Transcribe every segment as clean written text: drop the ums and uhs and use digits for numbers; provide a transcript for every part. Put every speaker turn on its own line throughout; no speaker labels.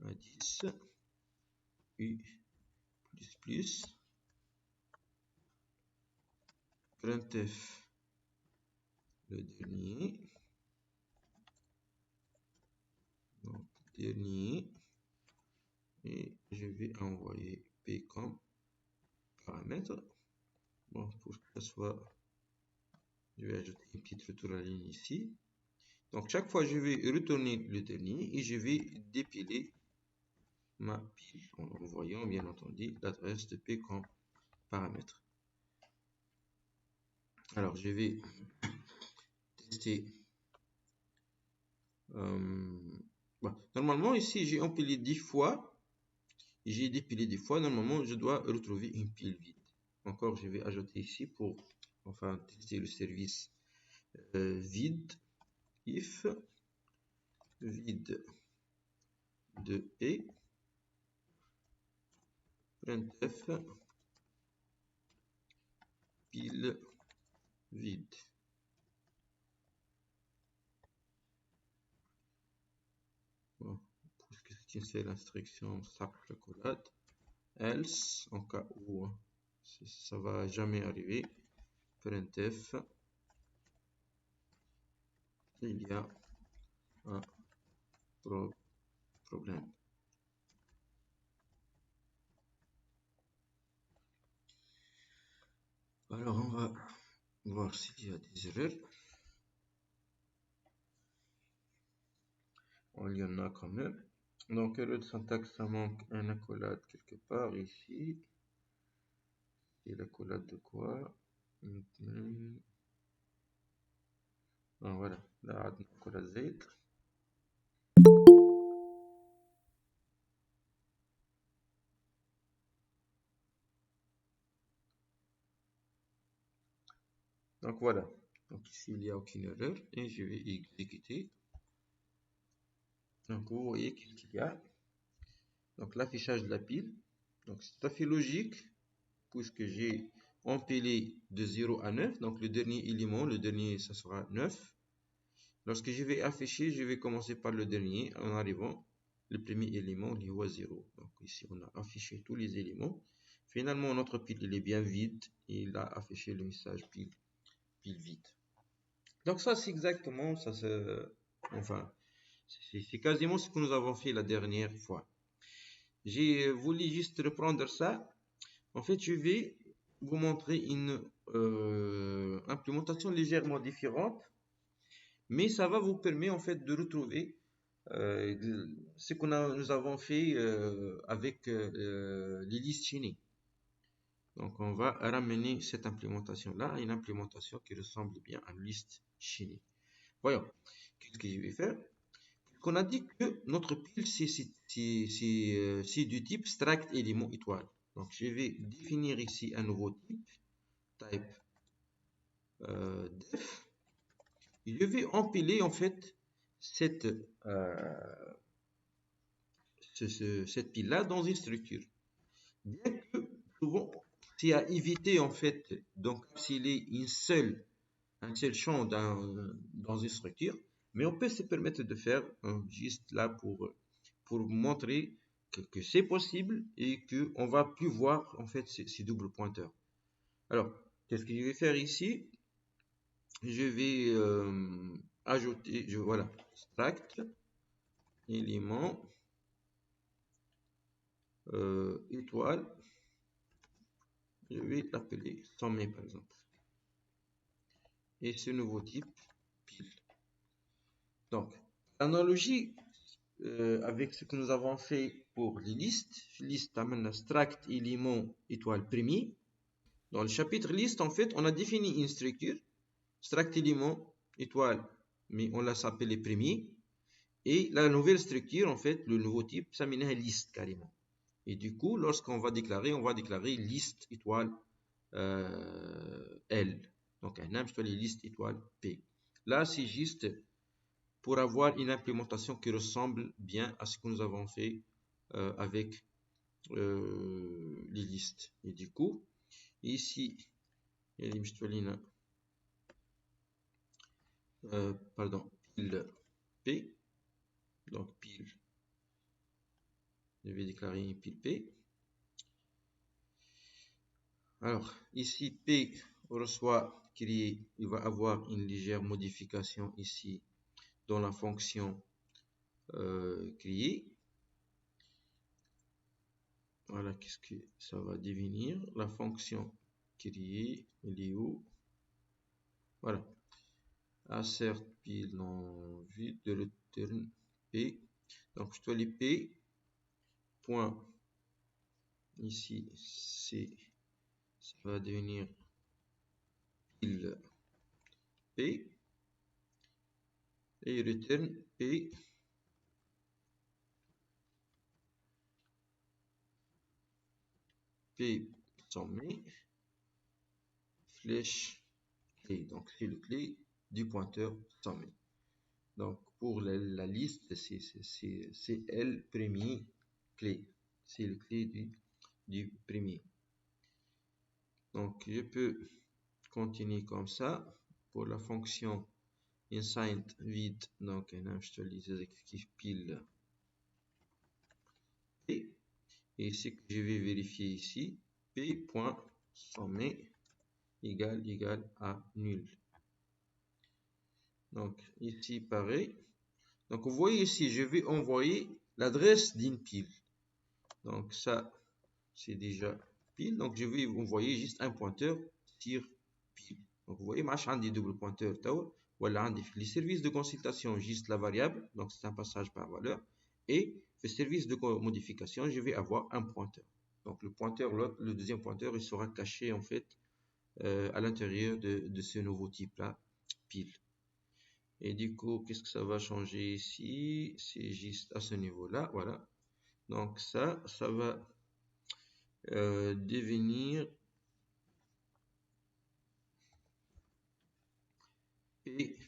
à 10 U plus printf le dernier, donc dernier, et je vais envoyer p comme paramètre. Bon, pour que ce soit, je vais ajouter une petite retour à ligne ici. Donc chaque fois je vais retourner le dernier et je vais dépiler ma pile en envoyant bien entendu l'adresse de p comme paramètre. Alors je vais tester. Normalement ici j'ai empilé 10 fois, j'ai dépilé 10 fois. Normalement je dois retrouver une pile vide. Encore je vais ajouter ici pour enfin tester le service vide if vide de p printf pile vide. Bon, puisque c'est une seule instruction sac chocolat, else en cas où ça va jamais arriver, printf il y a un problème. Alors on va voir s'il y a des erreurs. Il y en a quand même. Donc erreur de syntaxe, ça manque un accolade quelque part ici. Et l'accolade de quoi? Voilà, la accolade Z. Donc voilà. Donc ici il n'y a aucune erreur et je vais exécuter. Donc vous voyez qu'il y a donc l'affichage de la pile. Donc c'est tout à fait logique puisque j'ai empilé de 0 à 9. Donc le dernier élément, le dernier ça sera 9. Lorsque je vais afficher, je vais commencer par le dernier en arrivant le premier élément niveau 0. Donc ici on a affiché tous les éléments. Finalement notre pile il est bien vide et il a affiché le message pile vide. Donc ça c'est exactement ça, enfin c'est quasiment ce que nous avons fait la dernière fois. J'ai voulu juste reprendre ça. En fait, je vais vous montrer une implémentation légèrement différente, mais ça va vous permettre en fait de retrouver ce que nous avons fait avec les listes chaînées. Donc, on va ramener cette implémentation-là à une implémentation qui ressemble bien à une liste chaînée. Voyons, qu'est-ce que je vais faire? Qu'on a dit que notre pile c'est du type struct élément étoile. Donc je vais définir ici un nouveau type, type def, et je vais empiler en fait cette pile là dans une structure. Bien que souvent c'est à éviter en fait d'encapsuler un seul champ dans une structure, mais on peut se permettre de faire juste là pour montrer que c'est possible et qu'on va plus voir en fait ces doubles pointeurs. Alors, qu'est-ce que je vais faire ici? Je vais ajouter, voilà, struct élément étoile. Je vais l'appeler sommet par exemple. Et ce nouveau type pile. Donc, analogie avec ce que nous avons fait pour les listes. Liste amène struct élément étoile premier. Dans le chapitre liste, en fait, on a défini une structure. Struct élément étoile, mais on l'a appelé premier. Et la nouvelle structure, en fait, le nouveau type, ça mène à liste carrément. Et du coup, lorsqu'on va déclarer, on va déclarer liste étoile L. Donc un âme sur les listes étoile P. Là, c'est juste pour avoir une implémentation qui ressemble bien à ce que nous avons fait avec les listes. Et du coup, ici, il y a les pardon, pile P, donc pile Je vais déclarer une pile P. Alors, ici, P reçoit créer, il va avoir une légère modification ici dans la fonction créer. Voilà, qu'est-ce que ça va devenir? La fonction créer, elle est où? Voilà. Assert pile non vide de return P. Donc, je dois les P. Point. Ici, ça va devenir pile P. Et return P. P sommet. Flèche clé. Donc, c'est le clé du pointeur sommet. Donc, pour la liste, c'est L premier clé. C'est le clé du premier. Donc, je peux continuer comme ça. Pour la fonction inside vide, donc, je te les exécute pile P. Et ce que je vais vérifier ici, P.sommet égale à nul. Donc, ici, pareil. Donc, vous voyez ici, je vais envoyer l'adresse d'une pile. Donc, ça, c'est déjà pile. Donc, je vais envoyer juste un pointeur sur pile. Donc, vous voyez, j'ai des double pointeurs. Voilà, les services de consultation, juste la variable. Donc, c'est un passage par valeur. Et le service de modification, je vais avoir un pointeur. Donc, le pointeur, le deuxième pointeur, il sera caché, en fait, à l'intérieur de ce nouveau type-là, pile. Et du coup, qu'est-ce que ça va changer ici? C'est juste à ce niveau-là, voilà. Donc ça va devenir P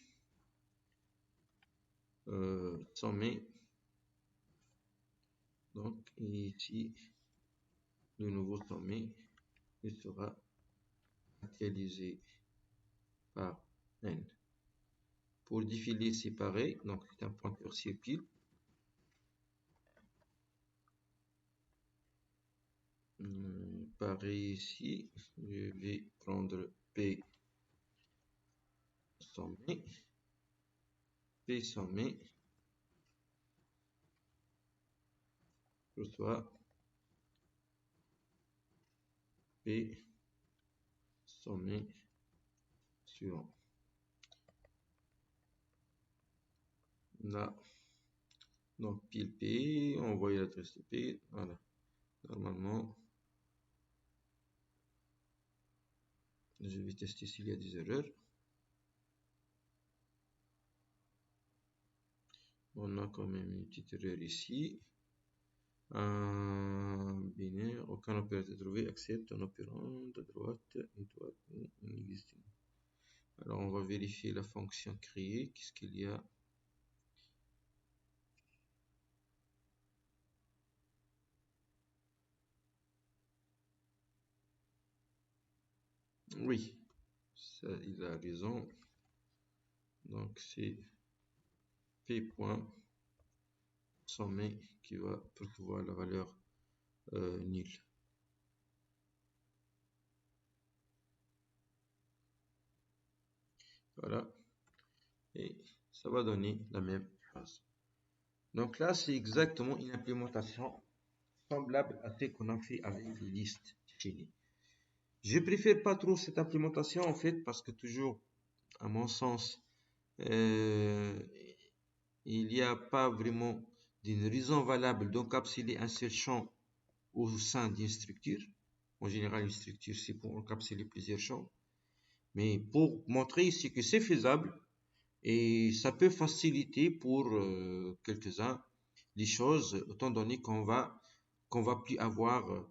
sommet. Donc ici, le nouveau sommet, il sera actualisé par N. Pour défiler, c'est pareil. Donc c'est un pointeur sur pile. Pareil ici, je vais prendre P sommet. P sommet reçoit P sommet suivant. Là, donc pile P, envoyer l'adresse de P, voilà. Normalement, je vais tester s'il y a des erreurs. On a quand même une petite erreur ici. Un binaire, aucun opérateur trouvé, accepte un opérand de droite, inexistant. Alors on va vérifier la fonction créée. Qu'est-ce qu'il y a? Oui, ça, il a raison. Donc c'est P.sommet qui va recevoir la valeur nulle. Voilà. Et ça va donner la même chose. Donc là, c'est exactement une implémentation semblable à ce qu'on a fait avec les listes chaînées. Je préfère pas trop cette implémentation en fait parce que toujours, à mon sens, il n'y a pas vraiment d'une raison valable d'encapsuler un seul champ au sein d'une structure. En général, une structure, c'est pour encapsuler plusieurs champs. Mais pour montrer ici que c'est faisable et ça peut faciliter pour quelques-uns les choses, étant donné qu'on va plus avoir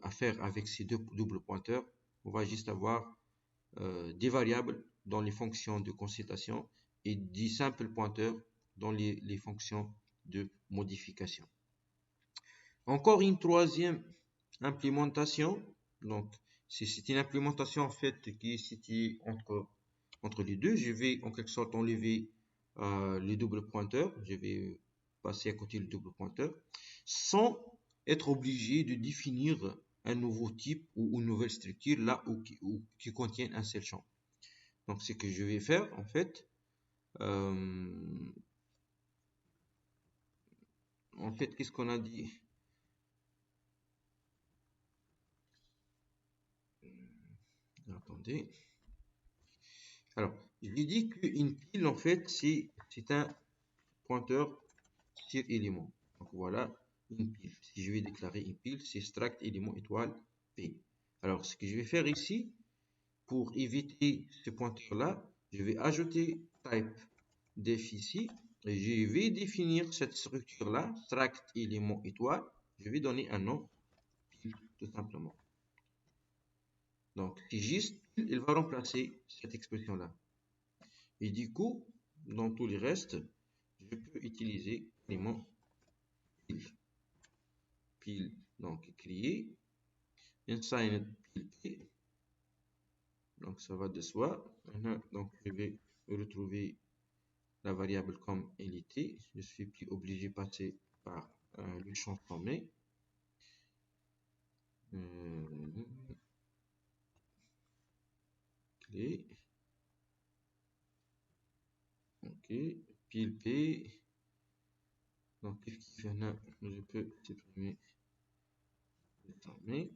à faire avec ces deux doubles pointeurs. On va juste avoir des variables dans les fonctions de consultation et des simples pointeurs dans les fonctions de modification. Encore une troisième implémentation. Donc, c'est une implémentation en fait qui est située entre les deux. Je vais en quelque sorte enlever les doubles pointeurs. Je vais passer à côté du double pointeur, sans être obligé de définir un nouveau type ou une nouvelle structure là où qui contiennent un seul champ. Donc, ce que je vais faire, en fait, qu'est-ce qu'on a dit? Attendez. Alors, je lui dis qu'une pile, en fait, c'est un pointeur sur élément. Donc, voilà une pile. Si je vais déclarer une pile, c'est struct élément étoile P. Alors, ce que je vais faire ici, pour éviter ce pointeur-là, je vais ajouter type def ici. Et je vais définir cette structure-là, struct élément étoile. Je vais donner un nom, pile, tout simplement. Donc, c'est juste, il va remplacer cette expression-là. Et du coup, dans tous les restes, je peux utiliser l'élément pile. Pile, donc créer. Inside pile P. Donc, ça va de soi. Donc, je vais retrouver la variable comme elle était. Je suis plus obligé de passer par le champ formé. Clé. Ok. Pile P. Donc, qu'est-ce qu'il fait là? Je peux supprimer. Fermer.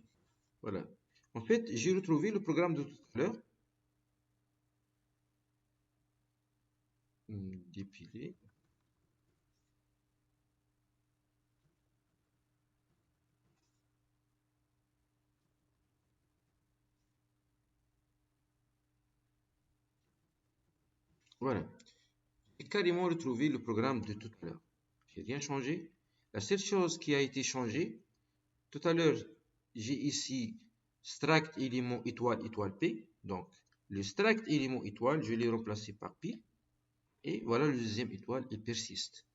Voilà. En fait, j'ai retrouvé le programme de tout à l'heure. Dépiler. Voilà. J'ai carrément retrouvé le programme de tout à l'heure. J'ai rien changé. La seule chose qui a été changée, tout à l'heure, j'ai ici struct élément étoile étoile P. Donc, le struct élément étoile, je l'ai remplacé par pile. Et voilà le deuxième étoile, il persiste.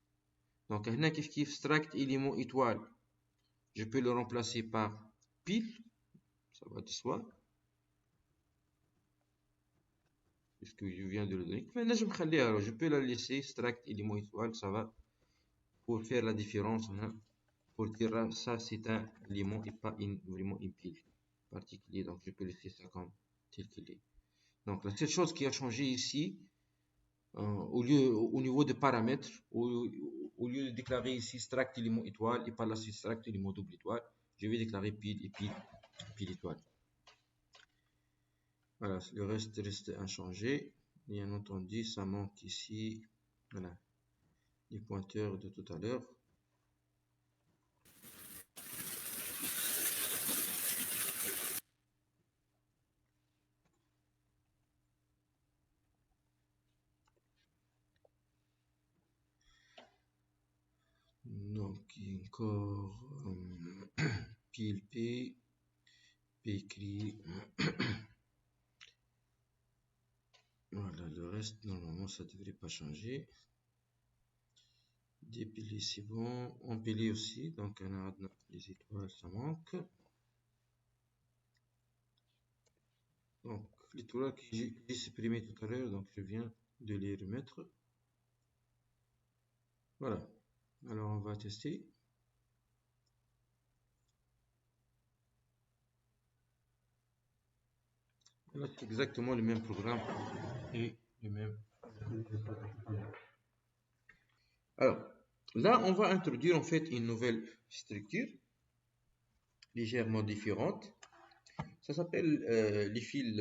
Donc, هنا كيف struct élément étoile, je peux le remplacer par pile. Ça va de soi. Puisque je viens de le donner. Maintenant, je peux la laisser struct élément étoile. Ça va pour faire la différence. Pour dire ça, c'est un élément et pas vraiment une pile particulier. Donc, je peux laisser ça comme tel qu'il est. Donc, la seule chose qui a changé ici, au niveau des paramètres, au lieu de déclarer ici struct élément étoile et par la suite struct élément double étoile, je vais déclarer pile et pile étoile. Voilà, le reste reste inchangé. Bien entendu, ça manque ici, voilà, les pointeurs de tout à l'heure. Donc, encore pile P, P écrit. Voilà, le reste, normalement, ça ne devrait pas changer. Dépiler, c'est bon. Empiler aussi, donc on a les étoiles, ça manque. Donc, les étoiles que j'ai supprimées tout à l'heure, donc je viens de les remettre. Voilà. Alors, on va tester. Là, c'est exactement le même programme et le même. Alors, là, on va introduire en fait une nouvelle structure légèrement différente. Ça s'appelle les fils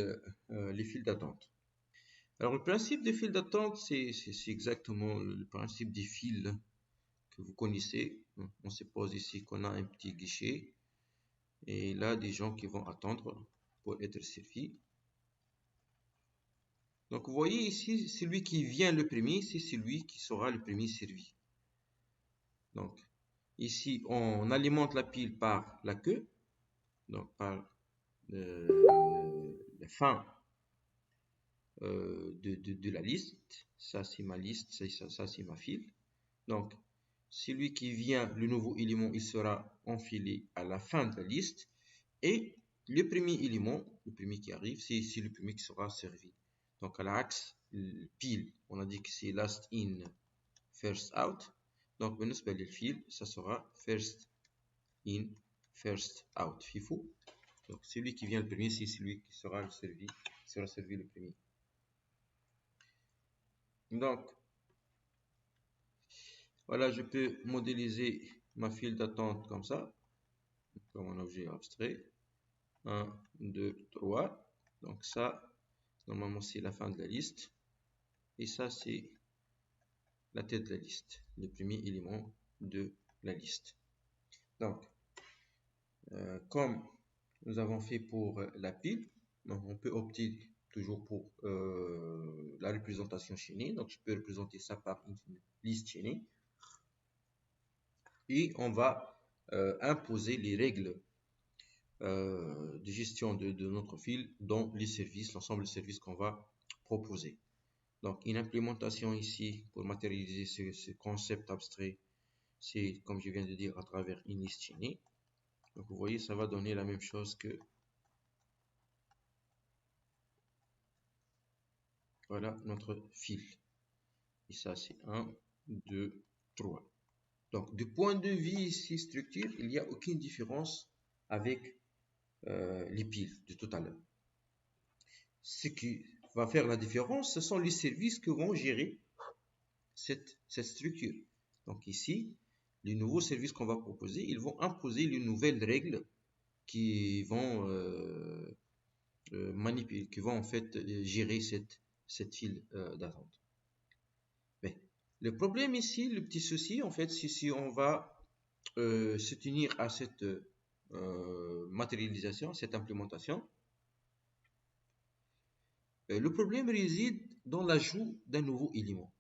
d'attente. Alors, le principe des fils d'attente, c'est exactement le principe des fils que vous connaissez. On suppose ici qu'on a un petit guichet et là, des gens qui vont attendre pour être servis. Donc, vous voyez ici, celui qui vient le premier, c'est celui qui sera le premier servi. Donc, ici, on alimente la pile par la queue, donc par la fin de la liste. Ça, c'est ma liste, ça c'est ma file. Donc, celui qui vient, le nouveau élément, il sera enfilé à la fin de la liste. Et le premier élément, le premier qui arrive, c'est le premier qui sera servi. Donc, à l'axe pile, on a dit que c'est last in, first out. Donc بالنسبة للفيل ça sera first in first out FIFO. Donc celui qui vient le premier, c'est celui qui sera servi le premier. Donc voilà, je peux modéliser ma file d'attente comme ça, comme un objet abstrait. 1, 2, 3. Donc ça, normalement, c'est la fin de la liste. Et ça, c'est la tête de la liste, le premier élément de la liste. Donc, comme nous avons fait pour la pile, donc on peut opter toujours pour la représentation chaînée. Donc, je peux représenter ça par une liste chaînée. Et on va imposer les règles de gestion de notre fil dans les services, l'ensemble des services qu'on va proposer. Donc, une implémentation ici pour matérialiser ce concept abstrait, c'est comme je viens de dire à travers une liste chaînée. Donc, vous voyez, ça va donner la même chose que voilà notre fil. Et ça, c'est 1, 2, 3. Donc, du point de vue ici structure, il n'y a aucune différence avec les piles de tout à l'heure. Ce qui va faire la différence, ce sont les services qui vont gérer cette structure. Donc ici, les nouveaux services qu'on va proposer, ils vont imposer les nouvelles règles qui vont manipuler, qui vont en fait gérer cette file d'attente. Mais le problème ici, le petit souci, en fait, c'est si on va se tenir à cette matérialisation, cette implémentation. Le problème réside dans l'ajout d'un nouveau élément.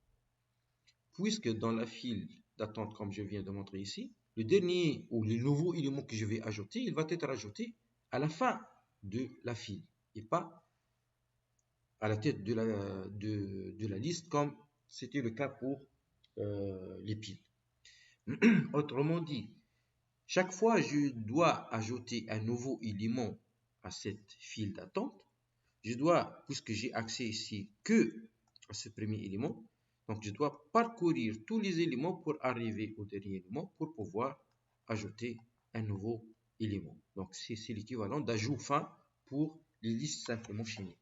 Puisque dans la file d'attente, comme je viens de montrer ici, le dernier ou le nouveau élément que je vais ajouter, il va être ajouté à la fin de la file et pas à la tête de la liste comme c'était le cas pour les piles. Autrement dit, chaque fois je dois ajouter un nouveau élément à cette file d'attente, je dois, puisque j'ai accès ici que à ce premier élément, donc je dois parcourir tous les éléments pour arriver au dernier élément pour pouvoir ajouter un nouveau élément. Donc c'est l'équivalent d'ajout fin pour les listes simplement chaînées.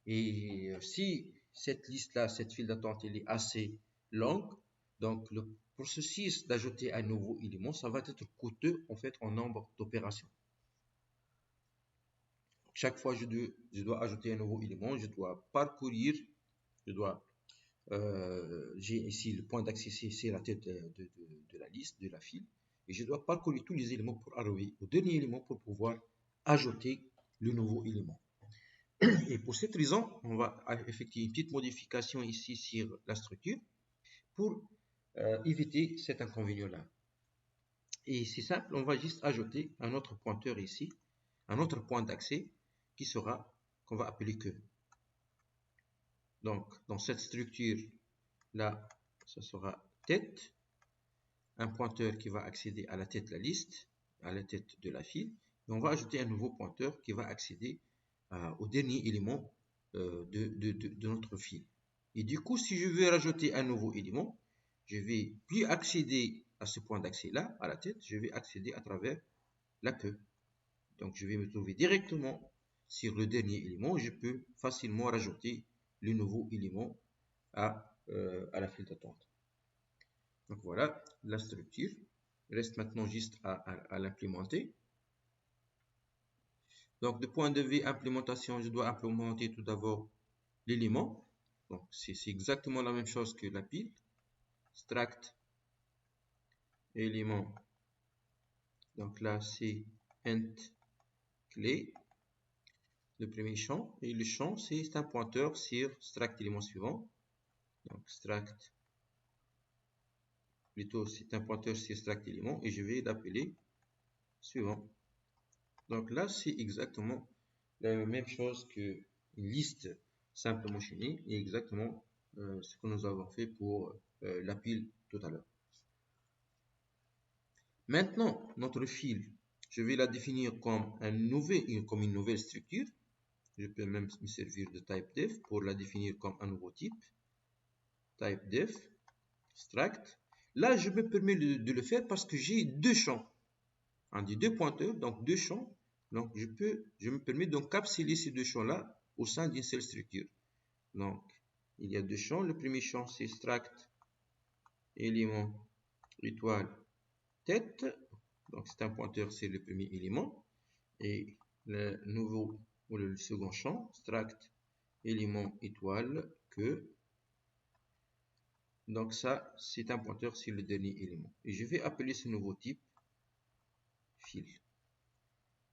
Et si cette liste-là, cette file d'attente, elle est assez longue, donc le processus d'ajouter un nouveau élément, ça va être coûteux en fait en nombre d'opérations. Chaque fois je dois ajouter un nouveau élément, je dois parcourir, j'ai ici le point d'accès, c'est la tête de la liste, de la file, et je dois parcourir tous les éléments pour arriver au dernier élément pour pouvoir ajouter le nouveau élément. Et pour cette raison, on va effectuer une petite modification ici sur la structure pour éviter cet inconvénient-là. Et c'est simple, on va juste ajouter un autre pointeur ici, un autre point d'accès qui sera, qu'on va appeler que. Donc, dans cette structure-là, ça sera tête, un pointeur qui va accéder à la tête de la liste, à la tête de la file, et on va ajouter un nouveau pointeur qui va accéder au dernier élément de notre file. Et du coup, si je veux rajouter un nouveau élément, je vais plus accéder à ce point d'accès-là, à la tête, je vais accéder à travers la queue. Donc, je vais me trouver directement sur le dernier élément. Je peux facilement rajouter le nouveau élément à la file d'attente. Donc, voilà la structure. Il reste maintenant juste à l'implémenter. Donc, de point de vue implémentation, je dois implémenter tout d'abord l'élément. Donc, c'est exactement la même chose que la pile. Extract élément. Donc là, c'est int clé, le premier champ. Et le champ, c'est un pointeur sur extract élément suivant. Donc, extract, plutôt, c'est un pointeur sur extract élément. Et je vais l'appeler suivant. Donc là, c'est exactement la même chose que une liste simplement chaînée et exactement ce que nous avons fait pour la pile tout à l'heure. Maintenant, notre file, je vais la définir comme une nouvelle structure. Je peux même me servir de type_def pour la définir comme un nouveau type. Type_def, extract. Là, je me permets de le faire parce que j'ai deux champs. On dit deux pointeurs, donc deux champs. Donc, je me permets d'encapsuler ces deux champs-là au sein d'une seule structure. Donc, il y a deux champs. Le premier champ, c'est struct élément étoile tête. Donc, c'est un pointeur, c'est le premier élément. Et le nouveau ou le second champ, struct élément étoile queue. Donc ça, c'est un pointeur sur le dernier élément. Et je vais appeler ce nouveau type fil.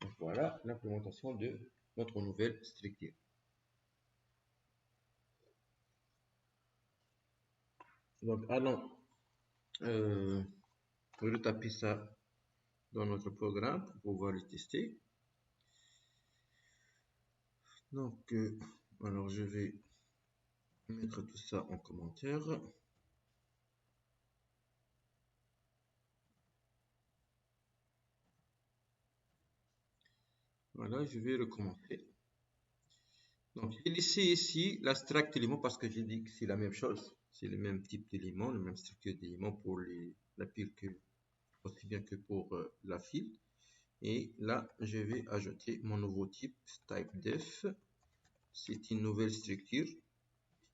Donc voilà l'implémentation de notre nouvelle structure. Donc allons retaper ça dans notre programme pour pouvoir le tester. Donc alors je vais mettre tout ça en commentaire. Voilà, je vais recommencer. Donc, j'ai laissé ici l'abstract élément parce que j'ai dit que c'est la même chose. C'est le même type d'élément, la même structure d'élément pour la pile que aussi bien que pour la file. Et là, je vais ajouter mon nouveau type, type_def. C'est une nouvelle structure.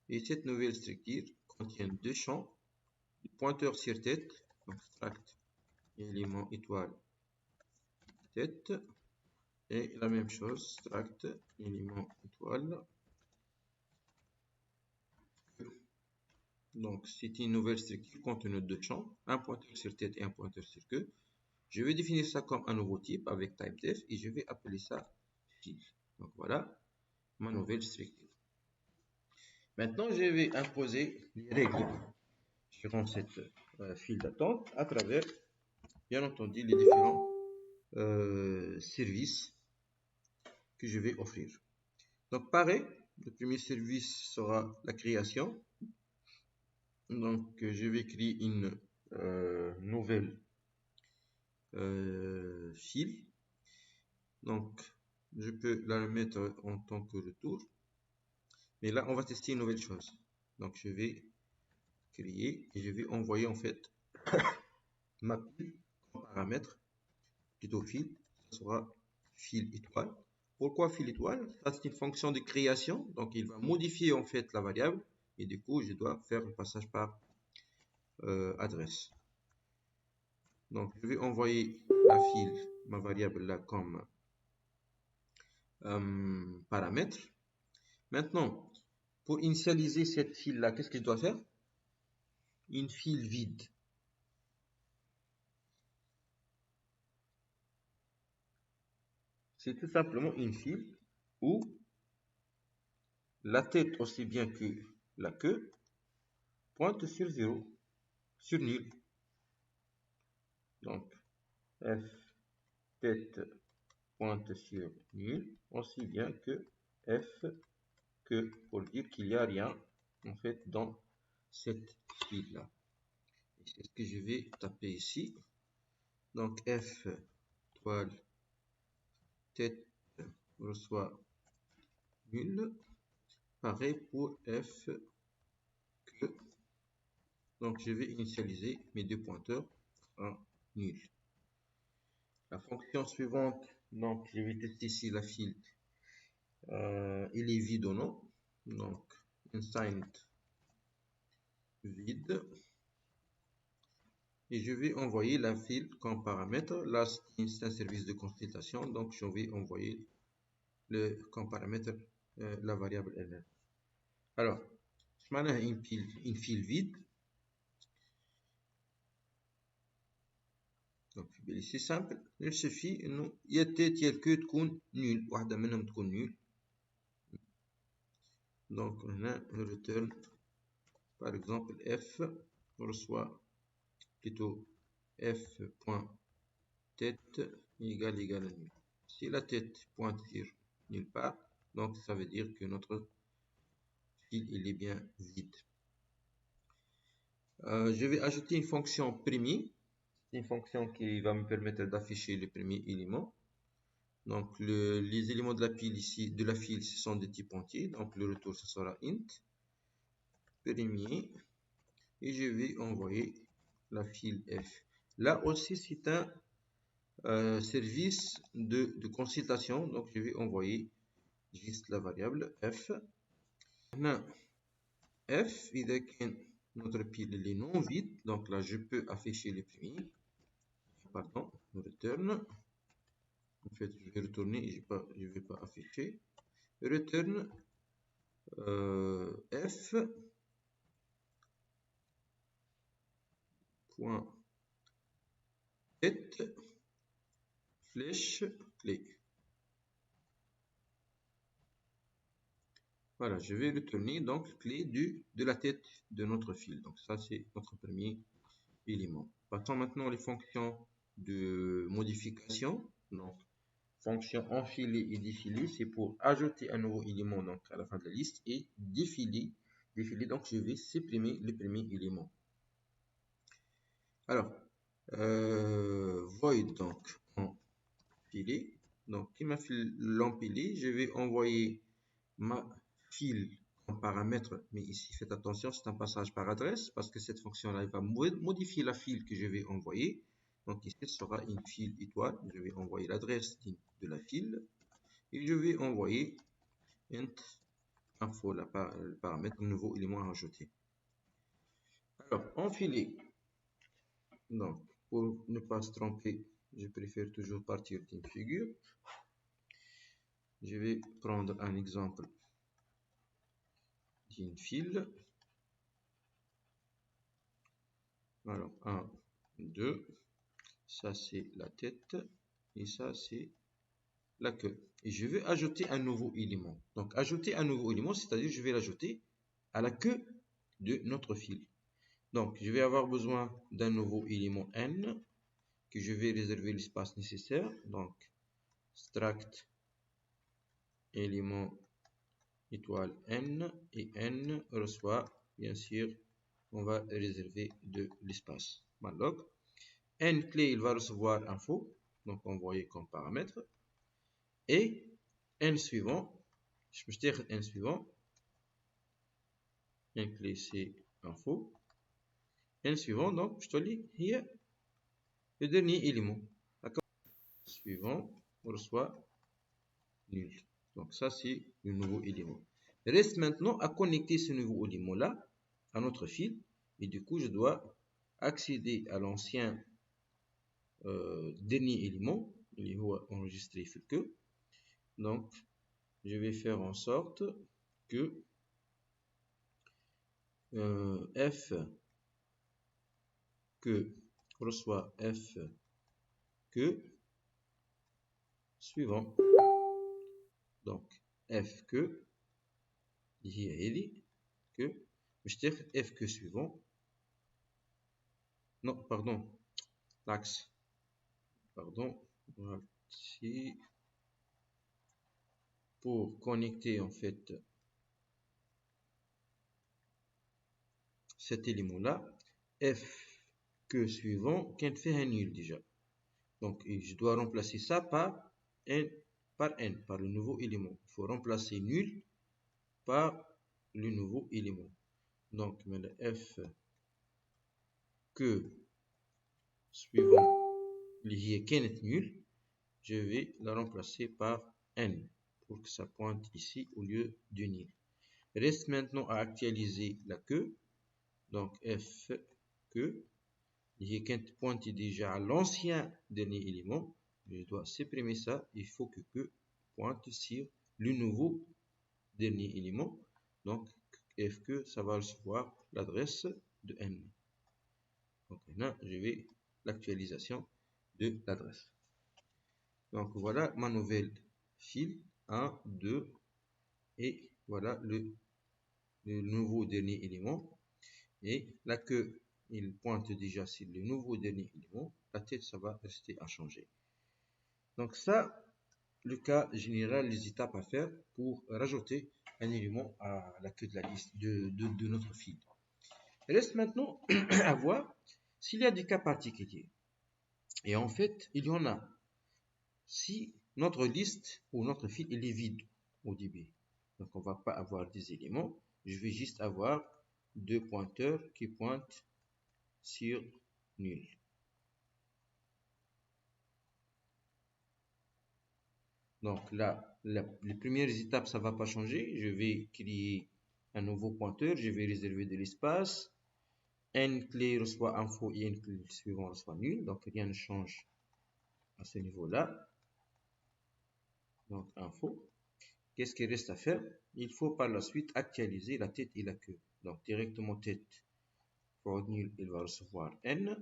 Et cette nouvelle structure contient deux champs. Le pointeur sur tête, donc struct élément étoile tête. Et la même chose, struct élément étoile. Donc, c'est une nouvelle structure contenant deux champs, un pointeur sur tête et un pointeur sur queue. Je vais définir ça comme un nouveau type avec type_def et je vais appeler ça fil. Donc, voilà ma nouvelle structure. Maintenant, je vais imposer les règles durant cette file d'attente à travers, bien entendu, les différents services que je vais offrir. Donc, pareil, le premier service sera la création. Donc, je vais créer une nouvelle file. Donc, je peux la mettre en tant que retour. Mais là, on va tester une nouvelle chose. Donc, je vais créer et je vais envoyer en fait ma pile en paramètre, plutôt fil. Ce sera fil étoile. Pourquoi fil étoile? Ça, c'est une fonction de création. Donc, il va modifier en fait la variable. Et du coup, je dois faire le passage par adresse. Donc, je vais envoyer la file, ma variable là, comme paramètre. Maintenant, pour initialiser cette file-là, qu'est-ce que je dois faire? Une file vide. C'est tout simplement une file où la tête aussi bien que la queue pointe sur 0, sur nul. Donc, f tête pointe sur nul, aussi bien que f queue, pour dire qu'il n'y a rien en fait dans cette file-là. C'est ce que je vais taper ici. Donc, f toile tête reçoit nul. Pareil pour f queue. Donc, je vais initialiser mes deux pointeurs en nul. La fonction suivante, donc je vais tester si la file il est vide ou non. Donc, inside vide. Et je vais envoyer la file comme paramètre. Là, c'est un service de consultation. Donc, je vais envoyer comme paramètre la variable elle-même. Alors, maintenant une file vide. Donc, c'est simple. Il suffit انه يا تيت يا الكو تكون نول، واحدة منهم تكون نول. Donc, هنا return par exemple f reçoit plutôt f.tête égale à nul. Si la tête pointe sur nulle part, donc ça veut dire que notre fil il est bien vide. Je vais ajouter une fonction premier. C'est une fonction qui va me permettre d'afficher les premiers éléments. Donc, les éléments de la pile ici, de la file, ce sont des types entiers. Donc, le retour, ce sera int, premier, et je vais envoyer la file F. Là aussi, c'est un service de consultation. Donc, je vais envoyer juste la variable F. Maintenant, F, إذا كان notre pile est non vide, donc là, je peux afficher les premiers. Pardon, return. En fait, je vais retourner, je vais pas afficher. Return F point tête flèche clé. Voilà, je vais retourner donc clé de la tête de notre fil. Donc ça, c'est notre premier élément. Passons maintenant les fonctions de modification. Donc, fonction enfiler et défiler, c'est pour ajouter un nouveau élément donc, à la fin de la liste et défiler. Donc je vais supprimer le premier élément. Alors, void donc empiler. Donc, qui m'a fait l'empiler, je vais envoyer ma file en paramètre, mais ici faites attention, c'est un passage par adresse parce que cette fonction-là va modifier la file que je vais envoyer. Donc ici, ce sera une file étoile. Je vais envoyer l'adresse de la file et je vais envoyer int info, le paramètre, un nouveau élément à ajouter. Alors, enfiler. Donc, pour ne pas se tromper, je préfère toujours partir d'une figure. Je vais prendre un exemple d'une file. Alors, 1, 2, ça c'est la tête et ça c'est la queue. Et je vais ajouter un nouveau élément. Donc, ajouter un nouveau élément, c'est-à-dire je vais l'ajouter à la queue de notre fil. Donc, je vais avoir besoin d'un nouveau élément n que je vais réserver l'espace nécessaire. Donc, struct élément étoile n et n reçoit, bien sûr, on va réserver de l'espace. Malloc. N clé, il va recevoir info, donc envoyé comme paramètre. Et n suivant, je peux dire n suivant, n clé c'est info. N suivant, donc je te lis hier le dernier élément. D'accord. Suivant, on reçoit nul. Donc ça c'est le nouveau élément. Reste maintenant à connecter ce nouveau élément là à notre fil. Et du coup, je dois accéder à l'ancien dernier élément. Il va enregistrer que. Donc, je vais faire en sorte que F que reçoit F que suivant. Donc, F que que F que suivant. Non, pardon, l'axe. Pardon, ici pour connecter en fait cet élément là, F que suivant, qu'un fait un nul déjà. Donc, je dois remplacer ça par n, par le nouveau élément. Il faut remplacer nul par le nouveau élément. Donc, F que suivant lié est nul, je vais la remplacer par n pour que ça pointe ici au lieu du nil. Reste maintenant à actualiser la queue. Donc, F que lié pointe déjà à l'ancien dernier élément. Je dois supprimer ça. Il faut que pointe sur le nouveau dernier élément. Donc, F que ça va recevoir l'adresse de n. Donc maintenant, je vais l'actualisation de l'adresse. Donc voilà ma nouvelle file 1, 2 et voilà le nouveau dernier élément. Et la queue, il pointe déjà sur le nouveau dernier élément. La tête, ça va rester à changer. Donc ça, le cas général, les étapes à faire pour rajouter un élément à la queue de la liste de notre file. Il reste maintenant à voir s'il y a des cas particuliers. Et en fait, il y en a. Si notre liste ou notre file il est vide au début, donc on ne va pas avoir des éléments, je vais juste avoir deux pointeurs qui pointent sur nul. Donc là, les premières étapes, ça ne va pas changer. Je vais créer un nouveau pointeur. Je vais réserver de l'espace. N clé reçoit info et N clé suivant reçoit nul. Donc rien ne change à ce niveau-là. Donc info. Qu'est-ce qu'il reste à faire? Il faut par la suite actualiser la tête et la queue. Donc directement tête, for nul, il va recevoir N.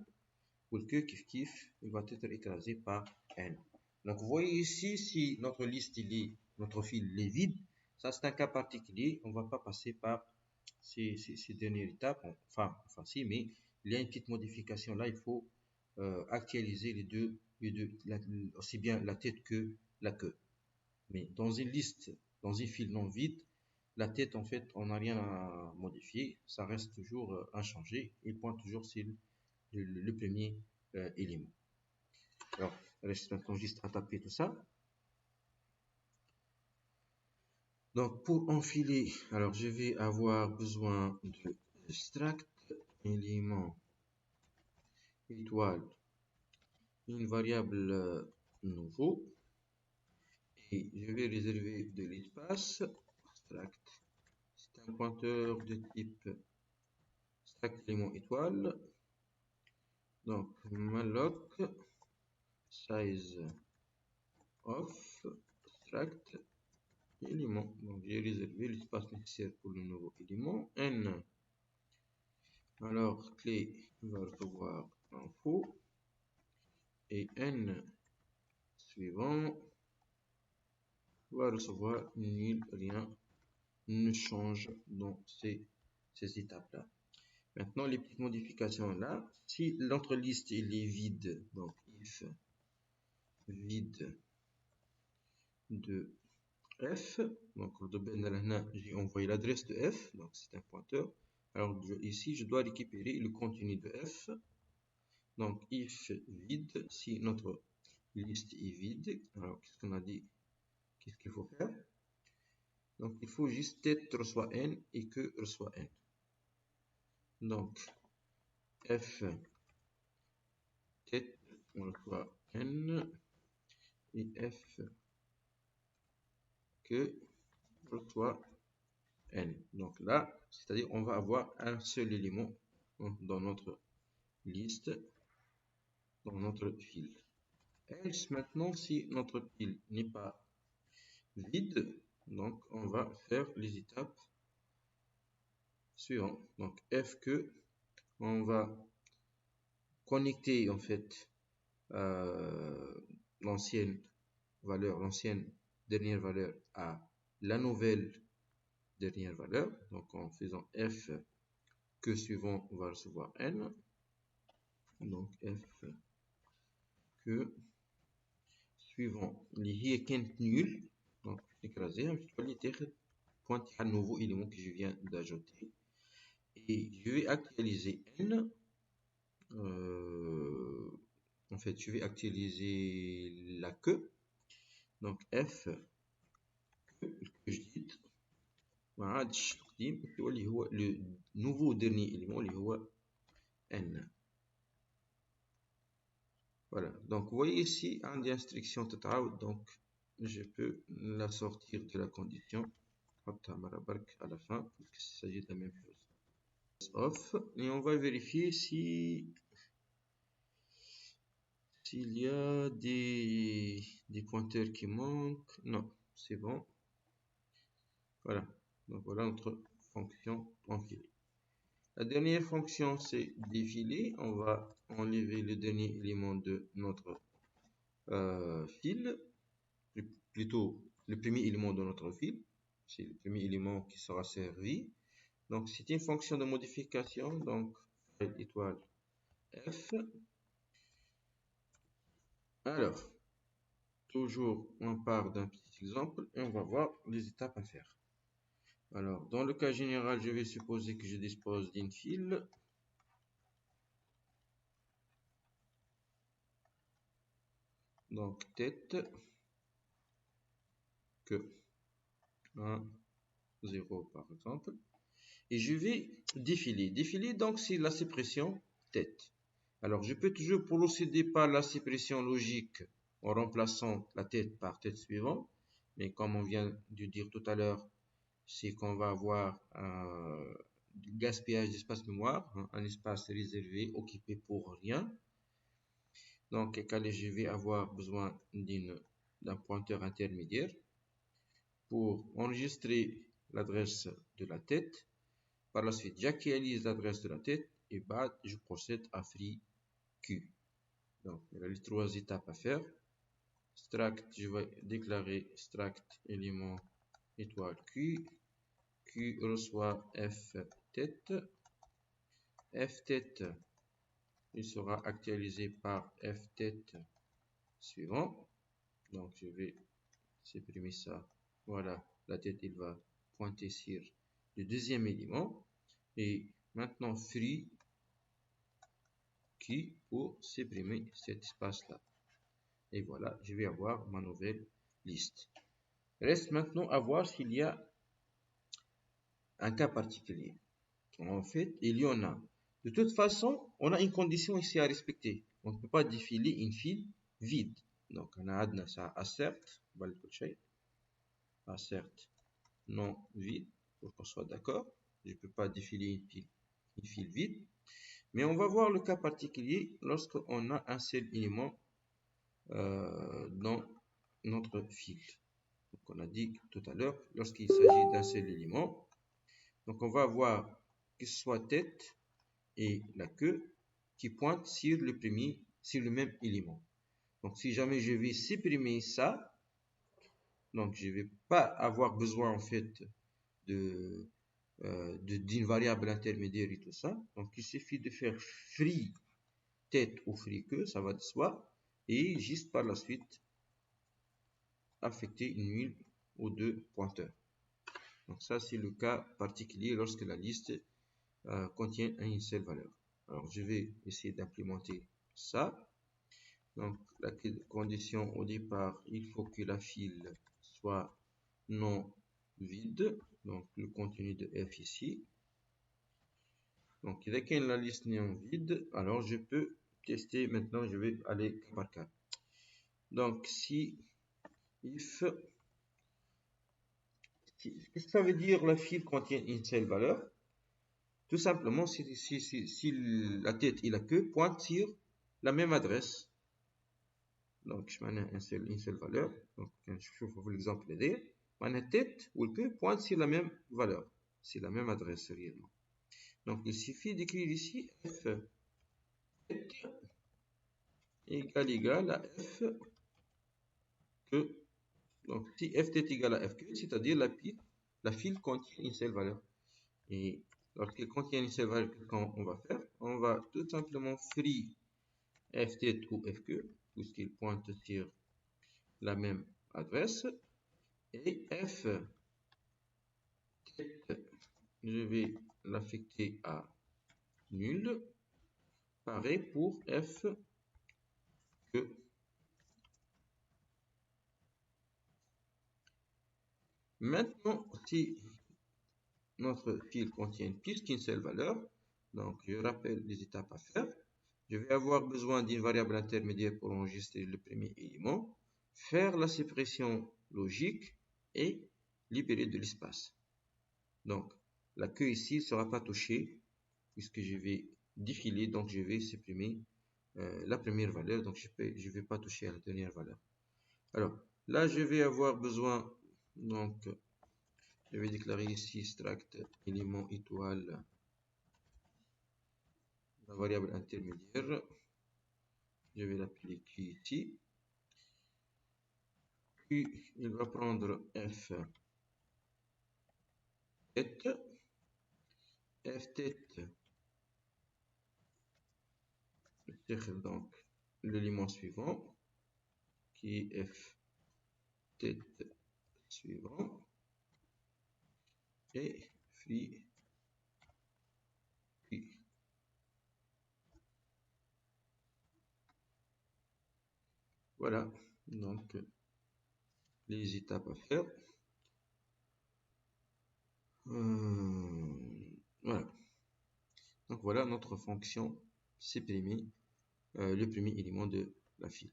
Pour le queue, kiff kiff, il va être écrasé par N. Donc vous voyez ici, si notre liste, notre fil est vide, ça c'est un cas particulier. On ne va pas passer par ces dernières étapes. Enfin si, mais il y a une petite modification là. Il faut actualiser les deux aussi bien la tête que la queue. Mais dans une liste, dans un fil non vide, la tête, en fait, on n'a rien à modifier. Ça reste toujours inchangé. Il pointe toujours sur le premier élément. Alors, il reste maintenant juste à taper tout ça. Donc, pour enfiler, alors je vais avoir besoin de extract élément étoile, une variable nouveau. Et je vais réserver de l'espace. Extract, c'est un pointeur de type extract élément étoile. Donc, malloc size of extract élément. Donc, j'ai réservé l'espace nécessaire pour le nouveau élément. N. Alors, clé va recevoir info. Et N suivant va recevoir nul, rien ne change dans ces étapes-là. Maintenant, les petites modifications là. Si notre liste est vide, donc if vide de F, donc j'ai envoyé l'adresse de F, donc c'est un pointeur. Alors ici, je dois récupérer le contenu de F. Donc if vide, si notre liste est vide, alors qu'est-ce qu'on a dit? Qu'est-ce qu'il faut faire? Donc il faut juste tête reçoit N et que reçoit N. Donc F tête reçoit N et F que reçoit N. Donc là, c'est-à-dire on va avoir un seul élément dans notre liste, dans notre fil. Else, maintenant, si notre fil n'est pas vide, donc on va faire les étapes suivantes. Donc F que, on va connecter en fait l'ancienne valeur, l'ancienne dernière valeur à la nouvelle dernière valeur. Donc en faisant F que suivant, on va recevoir N. Donc F que suivant اللي هي كانت nul, donc écraser تولي تاخد pointer à nouveau élément que je viens d'ajouter et je vais actualiser N. En fait je vais actualiser la queue, donc F جديد ما عادش القديم اللي هو le nouveau dernier élément اللي هو N. Voilà, donc vous voyez ici un des instructions تتعاود, donc je peux la sortir de la condition à la fin parce qu'il s'agit de la même chose. Off, et on va vérifier s'il y a des pointeurs qui manquent. Non, c'est bon. Voilà, donc voilà notre fonction enfilée. La dernière fonction c'est défiler. On va enlever le dernier élément de notre fil, plutôt le premier élément de notre fil, c'est le premier élément qui sera servi. Donc c'est une fonction de modification, donc étoile F. Alors toujours on part d'un petit exemple et on va voir les étapes à faire. Alors dans le cas général, je vais supposer que je dispose d'une file. Donc tête que 1, 0 par exemple. Et je vais défiler. Défiler, donc c'est la suppression tête. Alors, je peux toujours procéder par la séparation logique en remplaçant la tête par tête suivante. Mais comme on vient de dire tout à l'heure, c'est qu'on va avoir du gaspillage d'espace mémoire, hein, un espace réservé, occupé pour rien. Donc, je vais avoir besoin d'un pointeur intermédiaire pour enregistrer l'adresse de la tête. Par la suite, j'actualise l'adresse de la tête et bah, je procède à free Q. Donc, il y a les 3 étapes à faire. Struct, je vais déclarer struct élément étoile Q. Q reçoit F tête. F tête, il sera actualisé par F tête suivant. Donc, je vais supprimer ça. Voilà, la tête, il va pointer sur le deuxième élément. Et maintenant, free Q pour supprimer cet espace-là. Et voilà, je vais avoir ma nouvelle liste. Reste maintenant à voir s'il y a un cas particulier. En fait, il y en a. De toute façon, on a une condition ici à respecter. On ne peut pas défiler une file vide. Donc, on a ça assert, assert non vide, pour qu'on soit d'accord. Je ne peux pas défiler une file vide. Mais on va voir le cas particulier lorsqu'on a un seul élément dans notre file. Donc, on a dit tout à l'heure, lorsqu'il s'agit d'un seul élément, donc on va avoir que ce soit tête et la queue qui pointent sur le même élément. Donc, si jamais je vais supprimer ça, donc je ne vais pas avoir besoin en fait d'une variable intermédiaire et tout ça. Donc, il suffit de faire free tête ou free queue, ça va de soi, et juste par la suite affecter une ou deux pointeurs. Donc ça, c'est le cas particulier lorsque la liste contient une seule valeur. Alors, je vais essayer d'implémenter ça. Donc, la condition au départ, il faut que la file soit non vide. Donc, le contenu de f ici. Donc, dès qu'il y a la liste non vide, alors je peux tester. Maintenant, je vais aller cas par cas. Donc, si if, qu'est-ce que ça veut dire la file contient une seule valeur? Tout simplement, si la tête et la queue pointent sur la même adresse. Donc, je mets une seule valeur. Donc, je trouve l'exemple là. La tête ou la queue pointent sur la même valeur. C'est la même adresse réellement. Donc, il suffit d'écrire ici f tête égale à f queue. Donc, si f tête égale à f queue, c'est-à-dire la file contient une seule valeur. Et lorsqu'elle contient une seule valeur, qu'on va faire, on va tout simplement free f tête ou f queue, puisqu'il pointe sur la même adresse. Et f tête, je vais l'affecter à nul. Pareil pour f queue. Maintenant, si notre file contient plus qu'une seule valeur, donc je rappelle les étapes à faire. Je vais avoir besoin d'une variable intermédiaire pour enregistrer le premier élément, faire la séparation logique et libérer de l'espace. Donc, la queue ici ne sera pas touchée puisque je vais défiler, donc je vais supprimer la première valeur, donc je ne vais pas toucher à la dernière valeur. Alors, là, je vais avoir besoin, donc, je vais déclarer ici struct élément étoile, la variable intermédiaire. Je vais l'appeler Q ici. Q, il va prendre F tête. F tête, c'est donc l'élément suivant, qui est F tête suivant. Et free Q. Voilà, donc les étapes à faire. Voilà. Donc voilà notre fonction supprimée le premier élément de la file.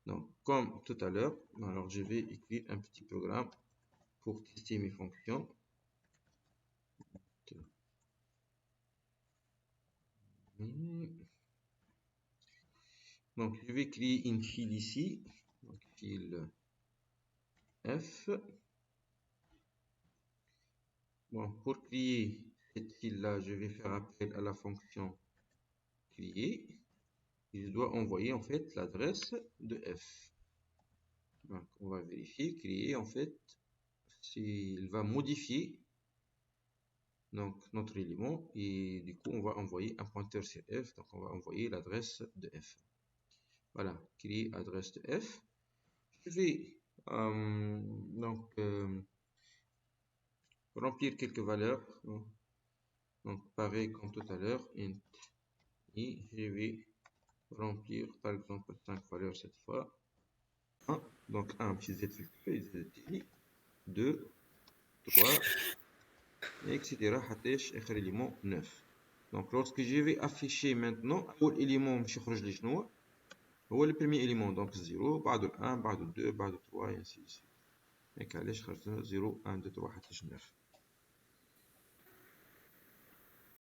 Donc, comme tout à l'heure, alors je vais écrire un petit programme pour tester mes fonctions. Donc, je vais créer une file ici, donc file F. Bon, pour créer cette file-là, je vais faire appel à la fonction créer. Et je dois envoyer en fait l'adresse de F. Donc, on va vérifier, créer en fait, il va modifier donc notre élément et du coup on va envoyer un pointeur sur F, donc on va envoyer l'adresse de F. Voilà, créer adresse de F. Je vais donc remplir quelques valeurs, donc pareil comme tout à l'heure, int, et je vais remplir par exemple 5 valeurs cette fois. 1, donc 1 petit z filtré, 2, 3, etc. حتىش آخر élément 9. Donc lorsque je vais afficher maintenant أول élément باش يخرج لي شنو هو le premier élément donc 0 بعده 1 بعده 2 بعده 3 et ainsi de suite. هيك علاش خرجنا 0 1 2 3 حتى 9.